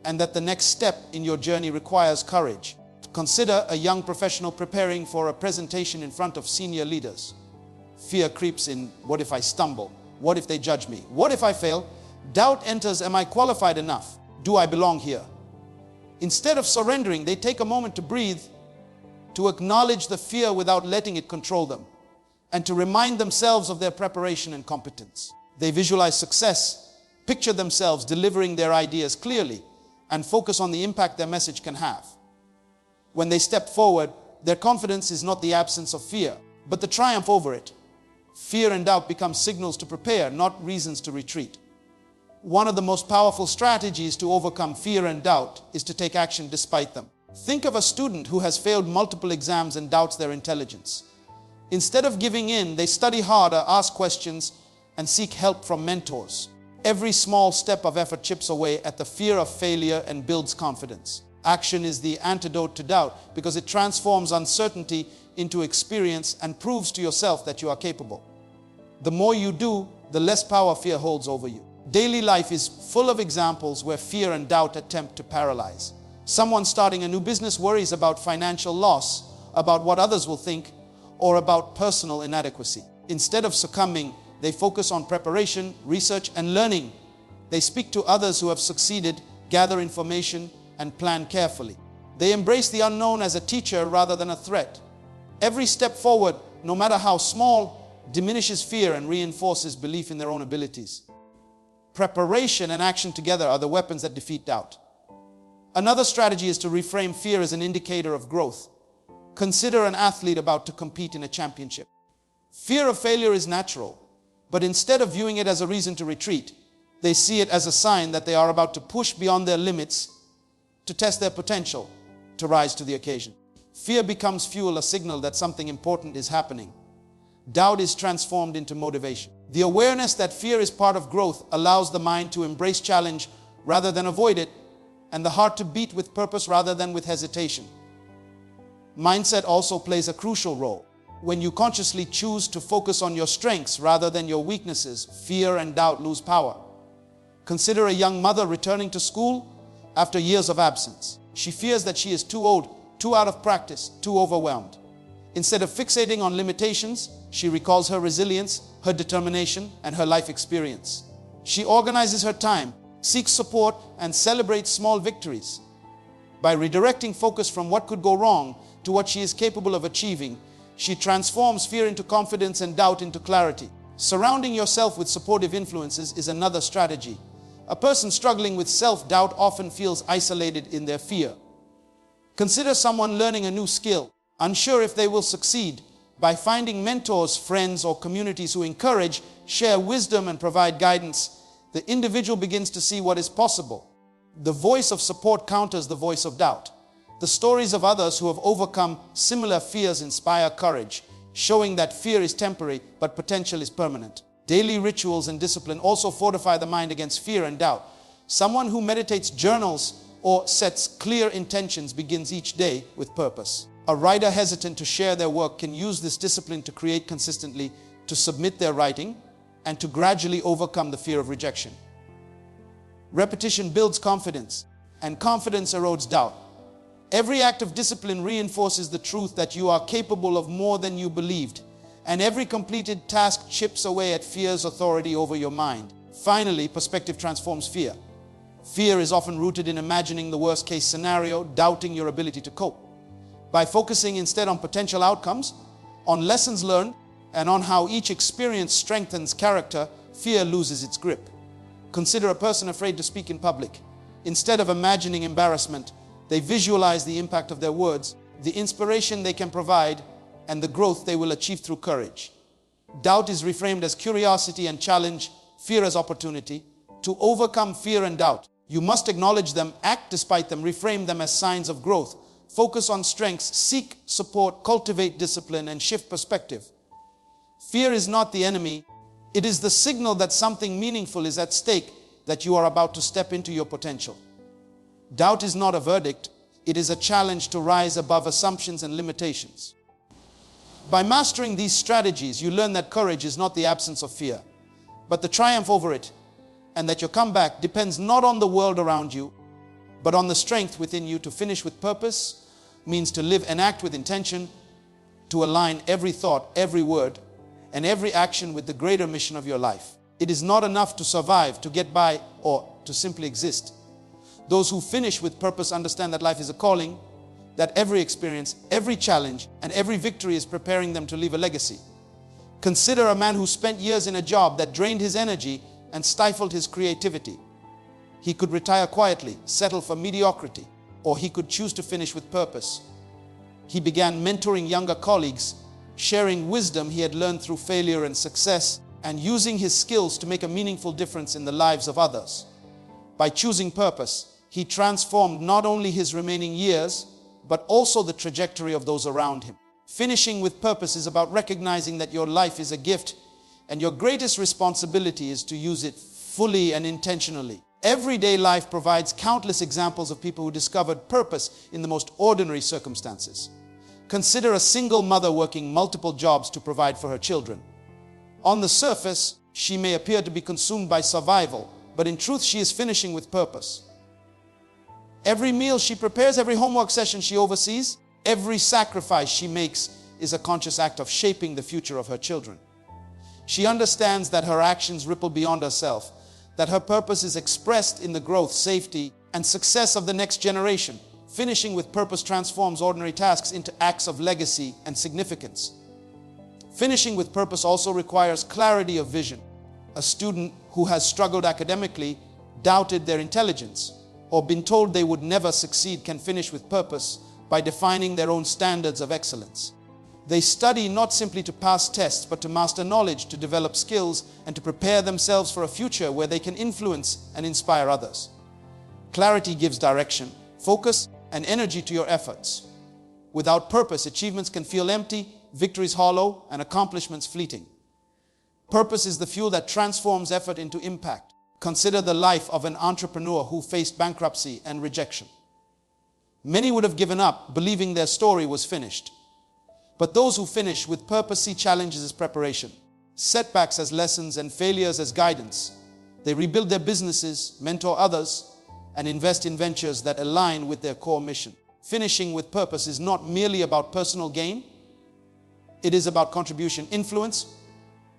and that the next step in your journey requires courage. Consider a young professional preparing for a presentation in front of senior leaders. Fear creeps in. What if I stumble? What if they judge me? What if I fail? Doubt enters. Am I qualified enough? Do I belong here? Instead of surrendering, they take a moment to breathe, to acknowledge the fear without letting it control them, and to remind themselves of their preparation and competence. They visualize success, picture themselves delivering their ideas clearly, and focus on the impact their message can have. When they step forward, their confidence is not the absence of fear, but the triumph over it. Fear and doubt become signals to prepare, not reasons to retreat. One of the most powerful strategies to overcome fear and doubt is to take action despite them. Think of a student who has failed multiple exams and doubts their intelligence. Instead of giving in, they study harder, ask questions, and seek help from mentors. Every small step of effort chips away at the fear of failure and builds confidence. Action is the antidote to doubt because it transforms uncertainty into experience and proves to yourself that you are capable. The more you do, the less power fear holds over you. Daily life is full of examples where fear and doubt attempt to paralyze. Someone starting a new business worries about financial loss, about what others will think, or about personal inadequacy. Instead of succumbing, they focus on preparation, research, and learning. They speak to others who have succeeded, gather information, and plan carefully. They embrace the unknown as a teacher rather than a threat. Every step forward, no matter how small, diminishes fear and reinforces belief in their own abilities. Preparation and action together are the weapons that defeat doubt. Another strategy is to reframe fear as an indicator of growth. Consider an athlete about to compete in a championship. Fear of failure is natural, but instead of viewing it as a reason to retreat, they see it as a sign that they are about to push beyond their limits, to test their potential, to rise to the occasion. Fear becomes fuel, a signal that something important is happening. Doubt is transformed into motivation. The awareness that fear is part of growth allows the mind to embrace challenge rather than avoid it, and the heart to beat with purpose rather than with hesitation. Mindset also plays a crucial role. When you consciously choose to focus on your strengths rather than your weaknesses, fear and doubt lose power. Consider a young mother returning to school after years of absence. She fears that she is too old, too out of practice, too overwhelmed. Instead of fixating on limitations, she recalls her resilience, her determination, and her life experience. She organizes her time, seeks support, and celebrates small victories. By redirecting focus from what could go wrong to what she is capable of achieving, she transforms fear into confidence and doubt into clarity. Surrounding yourself with supportive influences is another strategy. A person struggling with self-doubt often feels isolated in their fear. Consider someone learning a new skill, unsure if they will succeed. By finding mentors, friends, or communities who encourage, share wisdom, and provide guidance, the individual begins to see what is possible. The voice of support counters the voice of doubt. The stories of others who have overcome similar fears inspire courage, showing that fear is temporary but potential is permanent. Daily rituals and discipline also fortify the mind against fear and doubt. Someone who meditates, journals, or sets clear intentions begins each day with purpose. A writer hesitant to share their work can use this discipline to create consistently, to submit their writing, and to gradually overcome the fear of rejection. Repetition builds confidence, and confidence erodes doubt. Every act of discipline reinforces the truth that you are capable of more than you believed, and every completed task chips away at fear's authority over your mind. Finally, perspective transforms fear. Fear is often rooted in imagining the worst-case scenario, doubting your ability to cope. By focusing instead on potential outcomes, on lessons learned, and on how each experience strengthens character, fear loses its grip. Consider a person afraid to speak in public. Instead of imagining embarrassment, they visualize the impact of their words, the inspiration they can provide, and the growth they will achieve through courage. Doubt is reframed as curiosity and challenge, fear as opportunity. To overcome fear and doubt, you must acknowledge them, act despite them, reframe them as signs of growth. Focus on strengths, seek support, cultivate discipline, and shift perspective. Fear is not the enemy. It is the signal that something meaningful is at stake, that you are about to step into your potential. Doubt is not a verdict. It is a challenge to rise above assumptions and limitations. By mastering these strategies, you learn that courage is not the absence of fear, but the triumph over it, and that your comeback depends not on the world around you, but on the strength within you. To finish with purpose means to live and act with intention, to align every thought, every word, and every action with the greater mission of your life. It is not enough to survive, to get by, or to simply exist. Those who finish with purpose understand that life is a calling, that every experience, every challenge, and every victory is preparing them to leave a legacy. Consider a man who spent years in a job that drained his energy and stifled his creativity. He could retire quietly, settle for mediocrity, or he could choose to finish with purpose. He began mentoring younger colleagues, sharing wisdom he had learned through failure and success, and using his skills to make a meaningful difference in the lives of others. By choosing purpose, he transformed not only his remaining years, but also the trajectory of those around him. Finishing with purpose is about recognizing that your life is a gift, and your greatest responsibility is to use it fully and intentionally. Everyday life provides countless examples of people who discovered purpose in the most ordinary circumstances. Consider a single mother working multiple jobs to provide for her children. On the surface, she may appear to be consumed by survival, but in truth, she is finishing with purpose. Every meal she prepares, every homework session she oversees, every sacrifice she makes is a conscious act of shaping the future of her children. She understands that her actions ripple beyond herself, that her purpose is expressed in the growth, safety, and success of the next generation. Finishing with purpose transforms ordinary tasks into acts of legacy and significance. Finishing with purpose also requires clarity of vision. A student who has struggled academically, doubted their intelligence, or been told they would never succeed can finish with purpose by defining their own standards of excellence. They study not simply to pass tests, but to master knowledge, to develop skills, and to prepare themselves for a future where they can influence and inspire others. Clarity gives direction, focus, and energy to your efforts. Without purpose, achievements can feel empty, victories hollow, and accomplishments fleeting. Purpose is the fuel that transforms effort into impact. Consider the life of an entrepreneur who faced bankruptcy and rejection. Many would have given up, believing their story was finished. But those who finish with purpose see challenges as preparation, setbacks as lessons, and failures as guidance. They rebuild their businesses, mentor others, and invest in ventures that align with their core mission. Finishing with purpose is not merely about personal gain. It is about contribution, influence,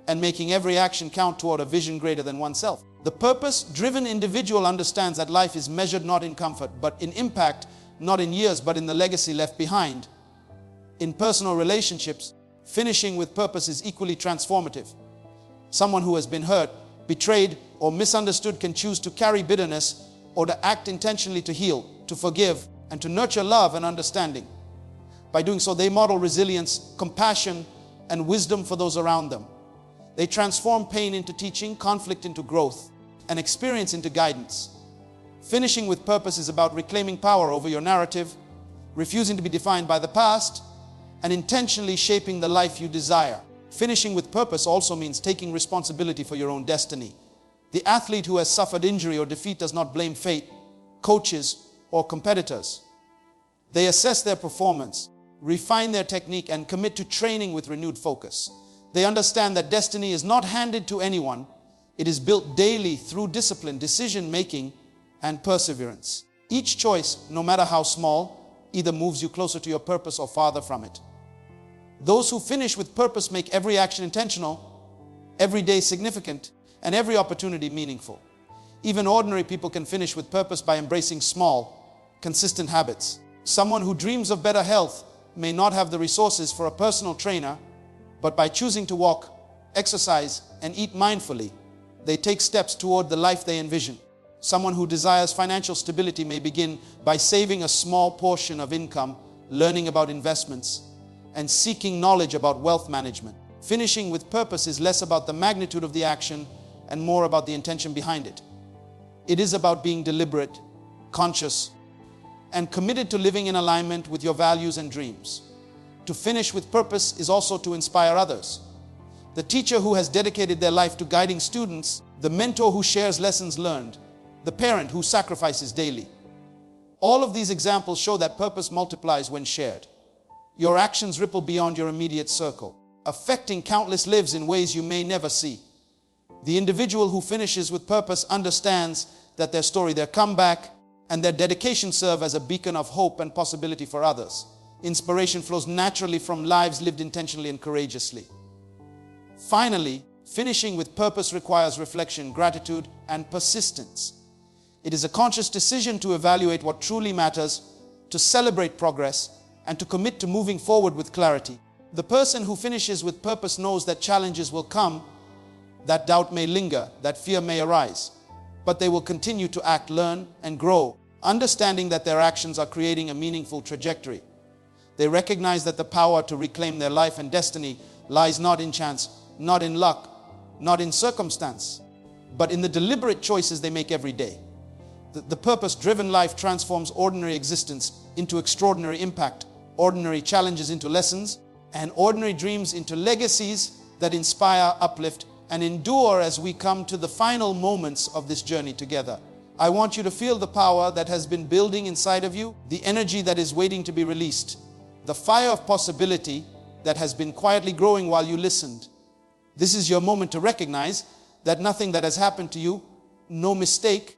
and making every action count toward a vision greater than oneself. The purpose-driven individual understands that life is measured not in comfort, but in impact, not in years, but in the legacy left behind. In personal relationships, finishing with purpose is equally transformative. Someone who has been hurt, betrayed, or misunderstood can choose to carry bitterness or to act intentionally to heal, to forgive, and to nurture love and understanding. By doing so, they model resilience, compassion, and wisdom for those around them. They transform pain into teaching, conflict into growth, and experience into guidance. Finishing with purpose is about reclaiming power over your narrative, refusing to be defined by the past, and intentionally shaping the life you desire. Finishing with purpose also means taking responsibility for your own destiny. The athlete who has suffered injury or defeat does not blame fate, coaches, or competitors. They assess their performance, refine their technique, and commit to training with renewed focus. They understand that destiny is not handed to anyone. It is built daily through discipline, decision-making, and perseverance. Each choice, no matter how small, either moves you closer to your purpose or farther from it. Those who finish with purpose make every action intentional, every day significant, and every opportunity meaningful. Even ordinary people can finish with purpose by embracing small, consistent habits. Someone who dreams of better health may not have the resources for a personal trainer, but by choosing to walk, exercise, and eat mindfully, they take steps toward the life they envision. Someone who desires financial stability may begin by saving a small portion of income, learning about investments, and seeking knowledge about wealth management. Finishing with purpose is less about the magnitude of the action and more about the intention behind it. It is about being deliberate, conscious, and committed to living in alignment with your values and dreams. To finish with purpose is also to inspire others. The teacher who has dedicated their life to guiding students, the mentor who shares lessons learned, the parent who sacrifices daily. All of these examples show that purpose multiplies when shared. Your actions ripple beyond your immediate circle, affecting countless lives in ways you may never see. The individual who finishes with purpose understands that their story, their comeback, and their dedication serve as a beacon of hope and possibility for others. Inspiration flows naturally from lives lived intentionally and courageously. Finally, finishing with purpose requires reflection, gratitude, and persistence. It is a conscious decision to evaluate what truly matters, to celebrate progress, and to commit to moving forward with clarity. The person who finishes with purpose knows that challenges will come, that doubt may linger, that fear may arise, but they will continue to act, learn, and grow, understanding that their actions are creating a meaningful trajectory. They recognize that the power to reclaim their life and destiny lies not in chance, not in luck, not in circumstance, but in the deliberate choices they make every day. The purpose-driven life transforms ordinary existence into extraordinary impact, ordinary challenges into lessons, and ordinary dreams into legacies that inspire, uplift, and endure as we come to the final moments of this journey together. I want you to feel the power that has been building inside of you, the energy that is waiting to be released, the fire of possibility that has been quietly growing while you listened. This is your moment to recognize that nothing that has happened to you, no mistake,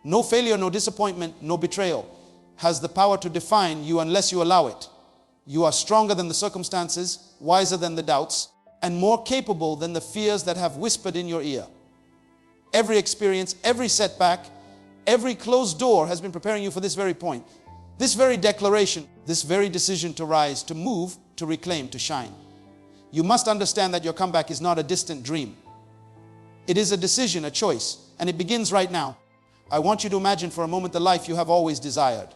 no failure, no disappointment, no betrayal, has the power to define you unless you allow it. You are stronger than the circumstances, wiser than the doubts, and more capable than the fears that have whispered in your ear. Every experience, every setback, every closed door has been preparing you for this very point. This very declaration, this very decision to rise, to move, to reclaim, to shine. You must understand that your comeback is not a distant dream. It is a decision, a choice, and it begins right now. I want you to imagine for a moment the life you have always desired.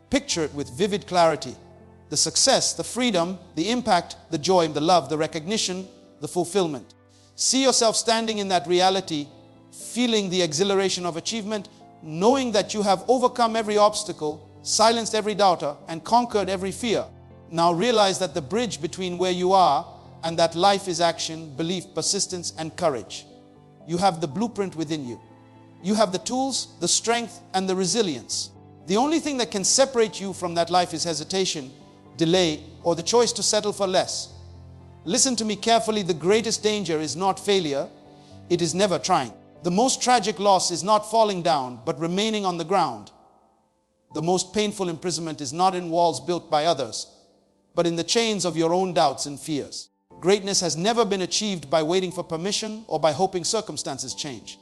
Picture it with vivid clarity. The success, the freedom, the impact, the joy, the love, the recognition, the fulfillment. See yourself standing in that reality, feeling the exhilaration of achievement, knowing that you have overcome every obstacle, silenced every doubter, and conquered every fear. Now realize that the bridge between where you are and that life is action, belief, persistence, and courage. You have the blueprint within you. You have the tools, the strength, and the resilience. The only thing that can separate you from that life is hesitation, delay, or the choice to settle for less. Listen to me carefully. The greatest danger is not failure. It is never trying. The most tragic loss is not falling down, but remaining on the ground. The most painful imprisonment is not in walls built by others, but in the chains of your own doubts and fears. Greatness has never been achieved by waiting for permission or by hoping circumstances change.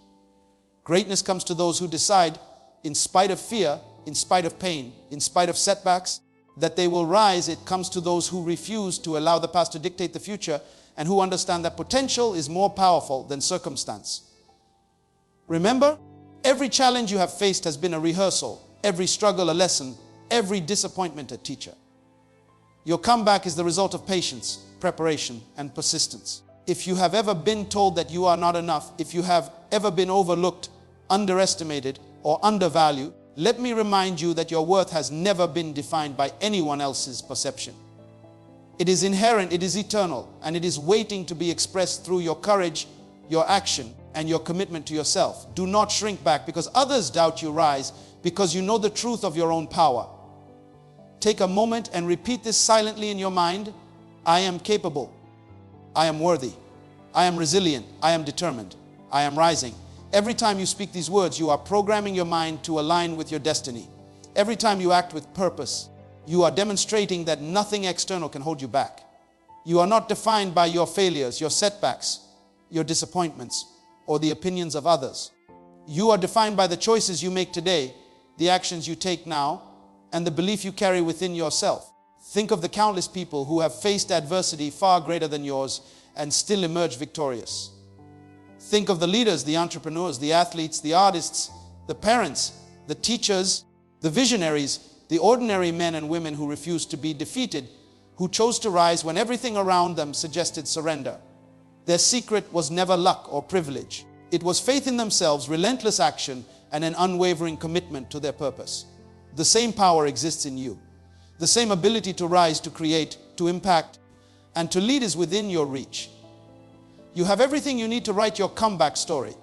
Greatness comes to those who decide, in spite of fear, in spite of pain, in spite of setbacks, that they will rise. It comes to those who refuse to allow the past to dictate the future and who understand that potential is more powerful than circumstance. Remember, every challenge you have faced has been a rehearsal, every struggle a lesson, every disappointment a teacher. Your comeback is the result of patience, preparation, and persistence. If you have ever been told that you are not enough, if you have ever been overlooked, underestimated, or undervalued, let me remind you that your worth has never been defined by anyone else's perception. It is inherent, it is eternal, and it is waiting to be expressed through your courage, your action, and your commitment to yourself. Do not shrink back because others doubt you. Rise because you know the truth of your own power. Take a moment and repeat this silently in your mind. I am capable. I am worthy. I am resilient. I am determined. I am rising. Every time you speak these words, you are programming your mind to align with your destiny. Every time you act with purpose, you are demonstrating that nothing external can hold you back. You are not defined by your failures, your setbacks, your disappointments, or the opinions of others. You are defined by the choices you make today, the actions you take now, and the belief you carry within yourself. Think of the countless people who have faced adversity far greater than yours and still emerge victorious. Think of the leaders, the entrepreneurs, the athletes, the artists, the parents, the teachers, the visionaries, the ordinary men and women who refused to be defeated, who chose to rise when everything around them suggested surrender. Their secret was never luck or privilege. It was faith in themselves, relentless action, and an unwavering commitment to their purpose. The same power exists in you. The same ability to rise, to create, to impact, and to lead is within your reach. You have everything you need to write your comeback story.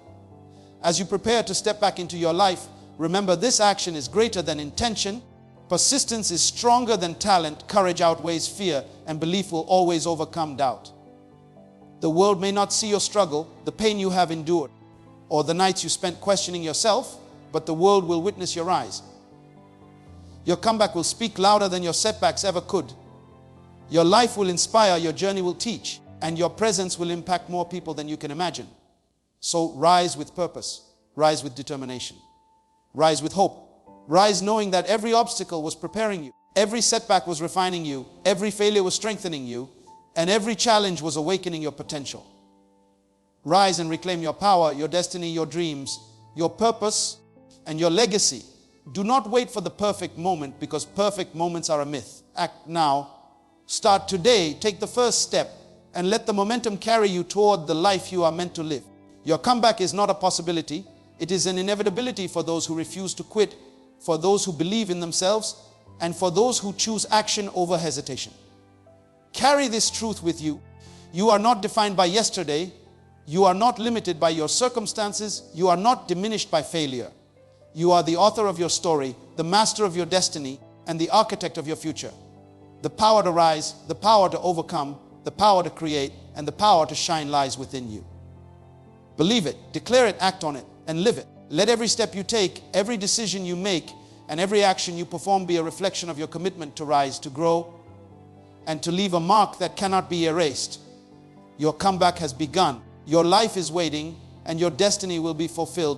As you prepare to step back into your life, remember this action is greater than intention. Persistence is stronger than talent. Courage outweighs fear, and belief will always overcome doubt. The world may not see your struggle, the pain you have endured, or the nights you spent questioning yourself, but the world will witness your rise. Your comeback will speak louder than your setbacks ever could. Your life will inspire, your journey will teach, and your presence will impact more people than you can imagine. So rise with purpose, rise with determination, rise with hope, rise knowing that every obstacle was preparing you, every setback was refining you, every failure was strengthening you, and every challenge was awakening your potential. Rise and reclaim your power, your destiny, your dreams, your purpose, and your legacy. Do not wait for the perfect moment because perfect moments are a myth. Act now. Start today. Take the first step and let the momentum carry you toward the life you are meant to live. Your comeback is not a possibility. It is an inevitability for those who refuse to quit, for those who believe in themselves, and for those who choose action over hesitation. Carry this truth with you. You are not defined by yesterday. You are not limited by your circumstances. You are not diminished by failure. You are the author of your story, the master of your destiny, and the architect of your future. The power to rise, the power to overcome, the power to create, and the power to shine lies within you. Believe it, declare it, act on it, and live it. Let every step you take, every decision you make, and every action you perform be a reflection of your commitment to rise, to grow, and to leave a mark that cannot be erased. Your comeback has begun. Your life is waiting, and your destiny will be fulfilled.